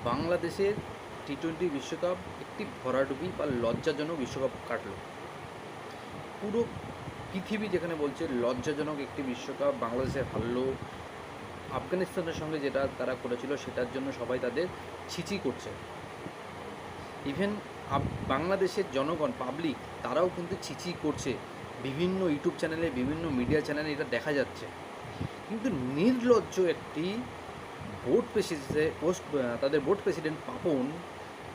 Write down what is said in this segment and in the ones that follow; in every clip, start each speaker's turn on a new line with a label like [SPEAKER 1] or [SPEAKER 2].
[SPEAKER 1] বাংলাদেশের টি-20 বিশ্বকাপ একটি ভরাডুবি বা লজ্জাজনক বিশ্বকাপ কাটলো। পুরো পৃথিবী যেখানে বলছে লজ্জাজনক একটি বিশ্বকাপ বাংলাদেশে হারলো, আফগানিস্তানের সঙ্গে যেটা তারা করেছিল সেটার জন্য সবাই তাদের ছিচি করছে। ইভেন বাংলাদেশের জনগণ পাবলিক তারাও কিন্তু ছিচি করছে। বিভিন্ন ইউটিউব চ্যানেলে, বিভিন্ন মিডিয়া চ্যানেলে এটা দেখা যাচ্ছে। কিন্তু নির্লজ্জ একটি তাদের বোর্ড প্রেসিডেন্ট পাপন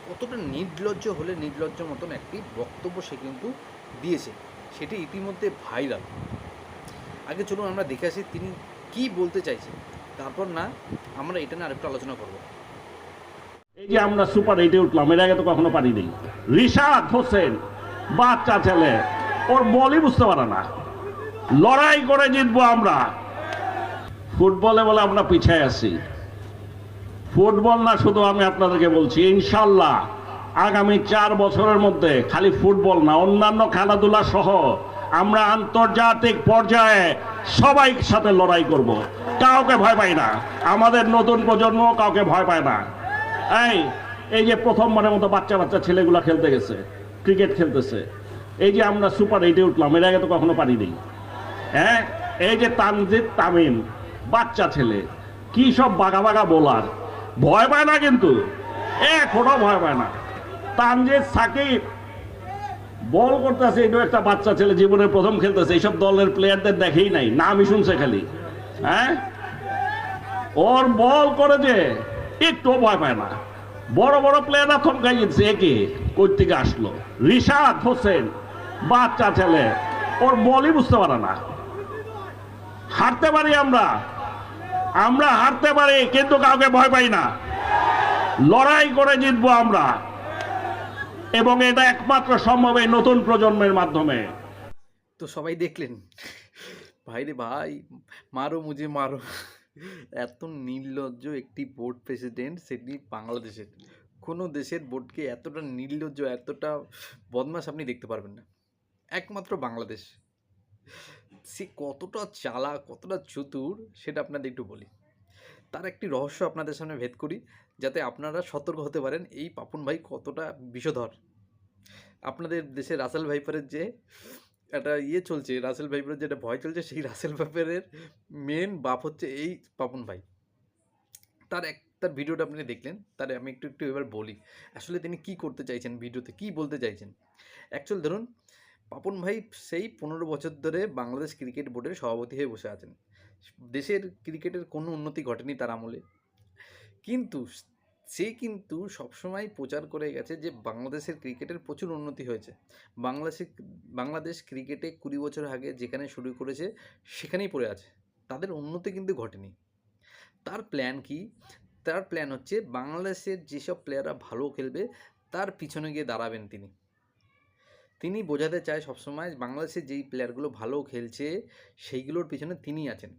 [SPEAKER 1] কতটা নির্লজ্জ হলে নির্লজ্জ মতন একটি বক্তব্য সে কিন্তু দিয়েছে, সেটি ইতিমধ্যে ভাইরাল। আগে চলুন আমরা দেখে আসি তিনি কি বলতে চাইছেন, তারপর না আমরা এটা নিয়ে আরেকটু আলোচনা করব।
[SPEAKER 2] এই যে আমরা সুপার 8-এ উঠলাম, এর আগে তো কখনো পারিনি। রিশাদ হোসেন বাচ্চা ছেলে, ওর বলই বুঝতে পারে না। লড়াই করে জিতবো আমরা। ফুটবলে বলে আমরা পিছিয়ে আছি। ফুটবল না শুধু, আমি আপনাদেরকে বলছি ইনশাল্লাহ আগামী 4 বছরের মধ্যে খালি ফুটবল না, অন্যান্য খেলাধুলা সহ আমরা আন্তর্জাতিক পর্যায়ে সবাই সাথে লড়াই করব। কাউকে ভয় পাই না, আমাদের নতুন প্রজন্ম কাউকে ভয় পায় না। এই যে প্রথমবারের মতো বাচ্চা বাচ্চা ছেলেগুলা খেলতে গেছে, ক্রিকেট খেলতেছে। এই যে আমরা সুপার 8-এ উঠলাম, এর আগে তো কখনো পারিনি। এই যে তানজিদ তামিম বাচ্চা ছেলে, কি সব বাঘা বাঘা বোলার, ভয় পায় না, কিন্তু এখনো ভয় পায় না। তানজিদ সাকিব বল করতেছে, এটাও একটা বাচ্চা ছেলে, জীবনের প্রথম খেলতেছে। এইসব দলের প্লেয়ারদের দেখেই নাই, নামই শুনছে খালি। ওর বল করে যে একটু ভয় পায় না। বড় বড় প্লেয়াররা থমকাই গেছে, একে কই থেকে আসলো। রিশাদ হোসেন বাচ্চা ছেলে, ওর বলই বুঝতে পারে না। হারতে পারি আমরা হারতে পারি, কিন্তু কাউকে ভয় পাই না। লড়াই করে জিতবো আমরা, এবং এটা একমাত্র সম্ভব এই নতুন প্রজন্মের মাধ্যমে।
[SPEAKER 1] তো সবাই দেখলেন, ভাই রে ভাই, মারো মুঝে মারো। এত নির্লজ্জ একটি বোর্ড প্রেসিডেন্ট, সেটি বাংলাদেশের। কোনো দেশের বোর্ডকে এতটা নির্লজ্জ, এতটা বদমাশ আপনি দেখতে পারবেন না, একমাত্র বাংলাদেশ। সে কতটা চালাক, কতটা চতুর সেটা আপনাদের একটু বলি। তার একটি রহস্য আপনাদের সামনে ভেদ করি, যাতে আপনারা সতর্ক হতে পারেন এই পাপন ভাই কতটা বিষধর। আপনাদের দেশে রাসেল ভাইপারের যে একটা চলছে, রাসেল ভাইপারের যেটা ভয় চলছে, সেই রাসেল ভাইপারের মেন বাপ হচ্ছে এই পাপন ভাই। তার ভিডিওটা আপনি দেখলেন, তার আমি একটু এবার বলি আসলে তিনি কি করতে চাইছেন, ভিডিওতে কি বলতে চাইছেন। অ্যাকচুয়ালি ধরুন, পাপন ভাই সেই 15 বছর ধরে বাংলাদেশ ক্রিকেট বোর্ডের সভাপতি হয়ে বসে আছেন। দেশের ক্রিকেটের কোনো উন্নতি ঘটেনি তার আমলে, কিন্তু সে কিন্তু সবসময় প্রচার করে গেছে যে বাংলাদেশের ক্রিকেটের প্রচুর উন্নতি হয়েছে। বাংলাদেশ ক্রিকেটে 20 বছর আগে যেখানে শুরু করেছে সেখানেই পড়ে আছে, তাদের উন্নতি কিন্তু ঘটেনি। তার প্ল্যান কি? তার প্ল্যান হচ্ছে বাংলাদেশের যেসব প্লেয়াররা ভালো খেলবে তার পিছনে গিয়ে দাঁড়াবেন তিনি বোঝাতে চায় সবসময় বাংলাদেশের যেই প্লেয়ারগুলো ভালো খেলছে সেইগুলোর পিছনে তিনি আছেন।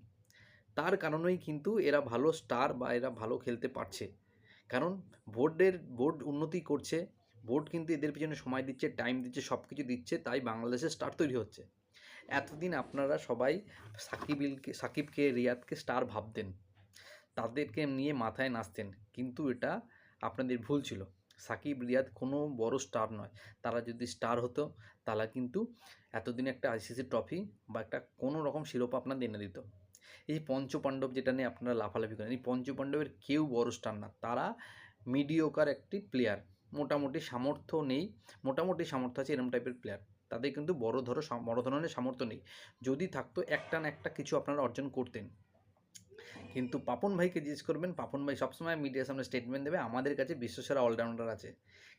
[SPEAKER 1] তার কারণেই কিন্তু এরা ভালো স্টার বা এরা ভালো খেলতে পারছে, কারণ বোর্ড উন্নতি করছে, বোর্ড কিন্তু এদের পিছনে সময় দিচ্ছে, টাইম দিচ্ছে, সব কিছু দিচ্ছে, তাই বাংলাদেশের স্টার তৈরি হচ্ছে। এতদিন আপনারা সবাই সাকিবকে রিয়াদকে স্টার ভাবতেন, তাদেরকে নিয়ে মাথায় নাচতেন, কিন্তু এটা আপনাদের ভুল ছিল। সাকিব রিয়াদ কোনো বড় স্টার নয়। তারা যদি স্টার হতো তাহলে কিন্তু এতদিনে একটা আইসিসি ট্রফি বা একটা কোনো রকম শিরোপা আপনাদের এনে দিত। এই পঞ্চপাণ্ডব যেটা নিয়ে আপনারা লাফালাফি করেন, এই পঞ্চপাণ্ডবের কেউ বড় স্টার না, তারা মিডিওকার একটি প্লেয়ার। মোটামুটি সামর্থ্য নেই, মোটামুটি সামর্থ্য আছে এরকম টাইপের প্লেয়ার, তাদের কিন্তু বড় ধরনের সামর্থ্য নেই। যদি থাকতো একটা না একটা কিছু আপনারা অর্জন করতেন। কিন্তু পাপন ভাইকে জিজ্ঞেস করবেন, পাপন ভাই সবসময় মিডিয়ার সামনে স্টেটমেন্ট দেবে আমাদের কাছে বিশ্বসেরা অলরাউন্ডার আছে,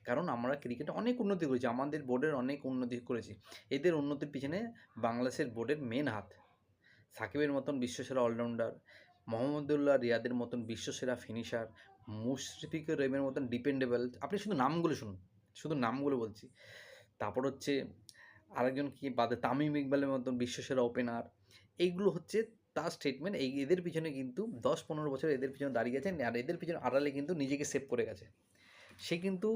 [SPEAKER 1] কারণ আমরা ক্রিকেটে অনেক উন্নতি করেছি, আমাদের বোর্ডের অনেক উন্নতি করেছি। এদের উন্নতির পিছনে বাংলাদেশের বোর্ডের মেন হাত। সাকিবের মতন বিশ্বসেরা অলরাউন্ডার, মোহাম্মদুল্লাহ রিয়াদের মতন বিশ্বসেরা ফিনিশার, মুশফিকুর রহিমের মতন ডিপেন্ডেবল, আপনি শুধু নামগুলো শুনুন, শুধু নামগুলো বলছি। তারপর হচ্ছে আরেকজন কি বাদে তামিম ইকবালের মতন বিশ্বসেরা ওপেনার। এইগুলো হচ্ছে তার স্টেটমেন্ট। এদের পিছনে কিন্তু 10-15 বছর এদের পিছনে দাঁড়িয়ে গেছেন, আর এদের পিছনে আড়ালে কিন্তু নিজেকে সেভ করে গেছে। সে কিন্তু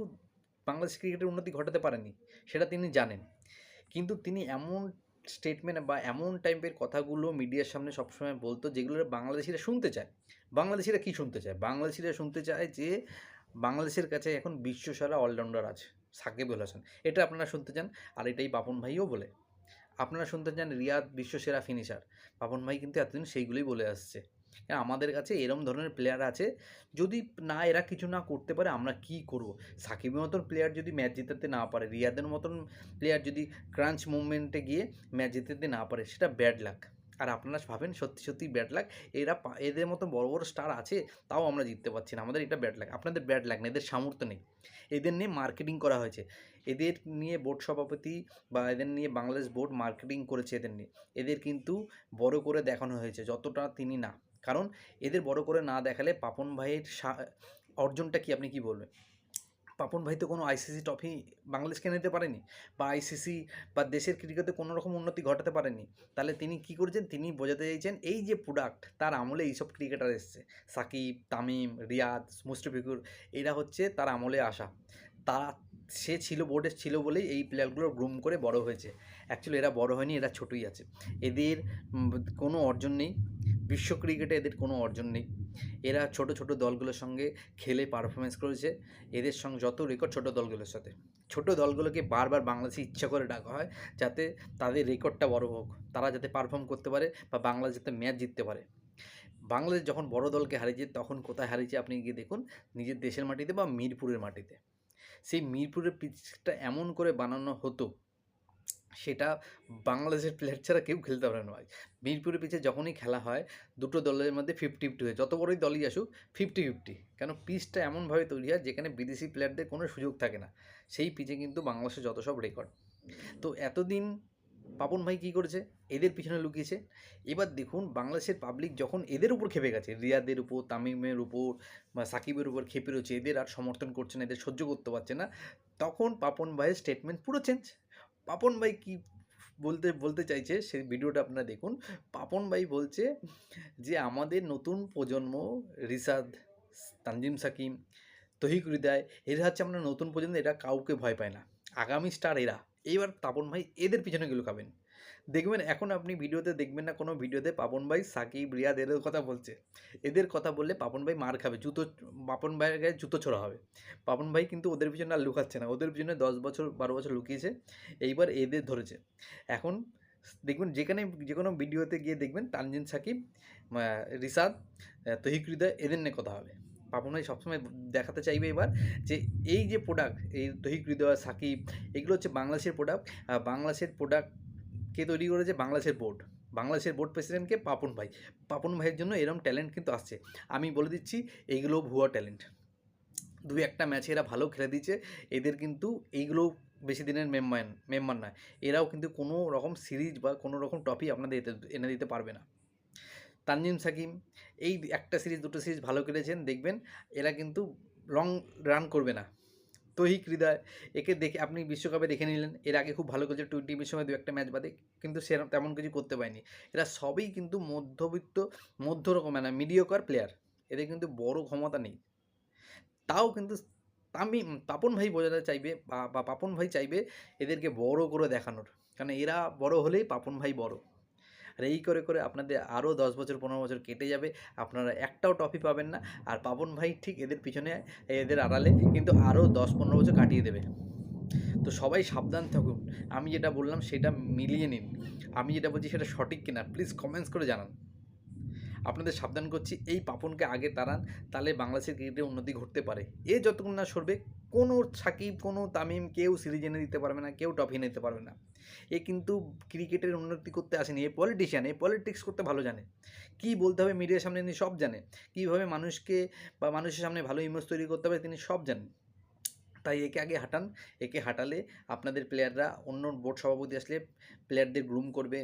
[SPEAKER 1] বাংলাদেশ ক্রিকেটের উন্নতি ঘটাতে পারেনি, সেটা তিনি জানেন, কিন্তু তিনি এমন স্টেটমেন্ট বা এমন টাইপের কথাগুলো মিডিয়ার সামনে সবসময় বলতো যেগুলো বাংলাদেশিরা শুনতে চায়। বাংলাদেশিরা কী শুনতে চায়? বাংলাদেশিরা শুনতে চায় যে বাংলাদেশের কাছে এখন বিশ্বসেরা অলরাউন্ডার আছে সাকিব আল হাসান, এটা আপনারা শুনতে চান। আর এটাই পাপন ভাইও বলে। আপনারা শুনতে চান রিয়াদ বিশ্বসেরা ফিনিশার, পাপন ভাই কিন্তু এতদিন সেইগুলোই বলে আসছে। আমাদের কাছে এরম ধরনের প্লেয়ার আছে, যদি না এরা কিছু না করতে পারে আমরা কি করব? সাকিবের মতন প্লেয়ার যদি ম্যাচ জেতাতে না পারে, রিয়াদের মতন প্লেয়ার যদি ক্রাঞ্চ মুভমেন্টে গিয়ে ম্যাচ জেতাতে না পারে, সেটা ব্যাড লাক। আর আপনারা ভাবেন সত্যি সত্যি ব্যাড লাক, এদের মতো বড় বড় স্টার আছে তাও আমরা জিততে পারছি না, আমাদের এটা ব্যাড লাক। আপনাদের ব্যাড লাক না, এদের সামর্থ্য নেই। এদের নিয়ে মার্কেটিং করা হয়েছে, এদের নিয়ে বোর্ড সভাপতি বা এদের নিয়ে বাংলাদেশ বোর্ড মার্কেটিং করেছে এদের নিয়ে। এদের কিন্তু বড় করে দেখানো হয়েছে, যতটা তিনি না। কারণ এদের বড় করে না দেখালে পাপন ভাইয়ের অর্জনটা কি, আপনি কি বলবেন? পাপন ভাই তো কোনো আইসিসি ট্রফি বাংলাদেশকে নিতে পারেনি, বা আইসিসি বা দেশের ক্রিকেটে কোনো রকম উন্নতি ঘটাতে পারেনি। তাহলে তিনি কি করেছেন? তিনি বোঝাতে চাইছেন এই যে প্রোডাক্ট, তার আমলে এইসব ক্রিকেটার এসছে, সাকিব, তামিম, রিয়াদ, মুশফিকুর, এরা হচ্ছে তার আমলে আসা। তারা সে ছিল, বোর্ডে ছিল বলেই এই প্লেয়ারগুলো গ্রুম করে বড় হয়েছে। অ্যাকচুয়ালি এরা বড় হয়নি, এরা ছোটই আছে। এদের কোনো অর্জন নেই, বিশ্ব ক্রিকেটে এদের কোনো অর্জন নেই। এরা ছোট ছোট দলগুলোর সঙ্গে খেলে পারফরমেন্স করেছে, এদের সঙ্গে যত রেকর্ড ছোট দলগুলোর সাথে। ছোট দলগুলোকে বারবার বাংলাদেশে ইচ্ছা করে ডাকা হয় যাতে তাদের রেকর্ডটা বড় হোক, তারা যাতে পারফর্ম করতে পারে বা বাংলাদেশ যাতে ম্যাচ জিততে পারে। বাংলাদেশ যখন বড় দলকে হারিয়েছে তখন কোথায় হারিয়েছে আপনি গিয়ে দেখুন, নিজের দেশের মাটিতে বা মিরপুরের মাটিতে। সেই মিরপুরের পিচটা এমন করে বানানো হতো, সেটা বাংলাদেশের প্লেয়ার ছাড়া কেউ খেলতে পারে না ভাই। মিরপুরের পিচে যখনই খেলা হয় দুটো দলের মধ্যে 50-50 হয়ে, যত বড়ই দলই আসুক 50-50, কেন পিচটা এমনভাবে তৈরি হয় যেখানে বিদেশি প্লেয়ারদের কোনো সুযোগ থাকে না। সেই পিচে কিন্তু বাংলাদেশের যত সব রেকর্ড। তো এতদিন পাপন ভাই কী করেছে? এদের পিছনে লুকিয়েছে। এবার দেখুন বাংলাদেশের পাবলিক যখন এদের উপর খেপে গেছে, রিয়াদের উপর, তামিমের উপর বা সাকিবের উপর খেপে রয়েছে, এদের আর সমর্থন করছে না, এদের সহ্য করতে পারছে না, তখন পাপন ভাইয়ের স্টেটমেন্ট পুরো চেঞ্জ। পাপন ভাই কি বলতে চাইছে সেই ভিডিওটা আপনারা দেখুন। পাপন ভাই বলছে যে আমাদের নতুন প্রজন্ম, রিশাদ, তানজিম সাকিব, তহিক হৃদয়, এরা হচ্ছে আমরা নতুন প্রজন্ম, এরা কাউকে ভয় পায় না, আগামী স্টার এরা। এইবার পাপন ভাই এদের পিছনে গেলে খাবেন, দেখবেন এখন আপনি ভিডিওতে দেখবেন না কোনো ভিডিওতে পাপন ভাই সাকিব, রিয়াদ এদের কথা বলছে। এদের কথা বললে পাপন ভাই মার খাবে, পাপন ভাইয়ের গায়ে জুতো ছোড়া হবে। পাপন ভাই কিন্তু ওদের পিছনে আর লুকাচ্ছে না, ওদের পিছনে 10 বছর 12 বছর লুকিয়েছে, এইবার এদের ধরেছে। এখন দেখবেন যে কোনো ভিডিওতে গিয়ে দেখবেন তানজিম সাকিব, রিশাদ, তহিক হৃদয় এদের নিয়ে কথা হবে। পাপন ভাই সবসময় দেখাতে চাইবে এবার যে এই যে প্রোডাক্ট, এই তহিক হৃদয়, সাকিব, এগুলো হচ্ছে বাংলাদেশের প্রোডাক্ট। বাংলাদেশের প্রোডাক্ট কে তৈরি করেছে? বাংলাদেশের বোর্ড। বাংলাদেশের বোর্ড প্রেসিডেন্টকে পাপন ভাই। পাপন ভাইয়ের জন্য এরকম ট্যালেন্ট কিন্তু আসছে। আমি বলে দিচ্ছি এইগুলো ভুয়া ট্যালেন্ট। 2-1টা ম্যাচে এরা ভালো খেলে দিচ্ছে, এদের কিন্তু এইগুলো বেশি দিনের মেম্বার নয়। এরাও কিন্তু কোনো রকম সিরিজ বা কোনো রকম ট্রফি আপনাদের এনে দিতে পারবে না। তানজিম সাকিব এই একটা সিরিজ দুটো সিরিজ ভালো খেলেছেন, দেখবেন এরা কিন্তু লং রান করবে না। তহিক হৃদয়, একে দেখে আপনি বিশ্বকাপে দেখে নিলেন, এর আগে খুব ভালো করেছে টি20 সময় 2-1টা ম্যাচ বাদে, কিন্তু সেরকম তেমন কিছু করতে পারেনি। এরা সবই কিন্তু মধ্য রকমের না, মিডিওকার প্লেয়ার, এদের কিন্তু বড় ক্ষমতা নেই। তাও কিন্তু পাপন ভাই বোঝাতে চাইবে বা পাপন ভাই চাইবে এদেরকে বড় করে দেখানোর, কারণ এরা বড় হলেই পাপন ভাই বড়। আর এই করে করে আপনাদের আরও 10 বছর 15 বছর কেটে যাবে, আপনারা একটাও ট্রফি পাবেন না। আর পাপন ভাই ঠিক এদের পিছনে, এদের আড়ালে কিন্তু আরও 10-15 বছর কাটিয়ে দেবে। তো সবাই সাবধান থাকুন, আমি যেটা বললাম সেটা মিলিয়ে নিন, আমি যেটা বলছি সেটা সঠিক কিনা প্লিজ কমেন্টস করে জানান। আপনাদের সাবধান করছি, এই পাপনকে আগে তাড়ান, তাহলে বাংলাদেশের ক্রিকেটে উন্নতি ঘটতে পারে। এ যতক্ষণ না সরবে, কোনো সাকিব, কোনো তামিম কেউ সিরিজ এনে দিতে পারবে না, কেউ ট্রফি নিতে পারবে না। এ কিন্তু ক্রিকেটের উন্নতি করতে আসেনি, এ পলিটিশিয়ান, এ পলিটিক্স করতে ভালো জানে, কী বলতে হবে মিডিয়ার সামনে তিনি সব জানে, কীভাবে মানুষকে বা মানুষের সামনে ভালো ইমেজ তৈরি করতে হবে তিনি সব জানেন। তাই একে আগে হাঁটান, একে হাঁটালে আপনাদের প্লেয়াররা, অন্য বোর্ড সভাপতি আসলে প্লেয়ারদের গ্রুম করবে,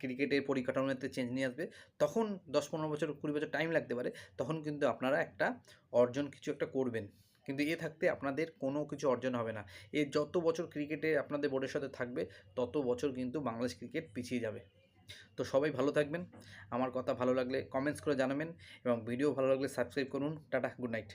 [SPEAKER 1] ক্রিকেটের পরিকাঠামোতে চেঞ্জ নিয়ে আসবে, তখন 10-15 বছর 20 বছর টাইম লাগতে পারে, তখন কিন্তু আপনারা একটা অর্জন কিছু একটা করবেন। কিন্তু এ থাকতে আপনাদের কোনো কিছু অর্জন হবে না। এ যত বছর ক্রিকেটে আপনাদের বোর্ডের সাথে থাকবে তত বছর কিন্তু বাংলাদেশ ক্রিকেট পিছিয়ে যাবে। তো সবাই ভালো থাকবেন, আমার কথা ভালো লাগলে কমেন্টস করে জানাবেন, এবং ভিডিও ভালো লাগলে সাবস্ক্রাইব করুন। Tata, good night.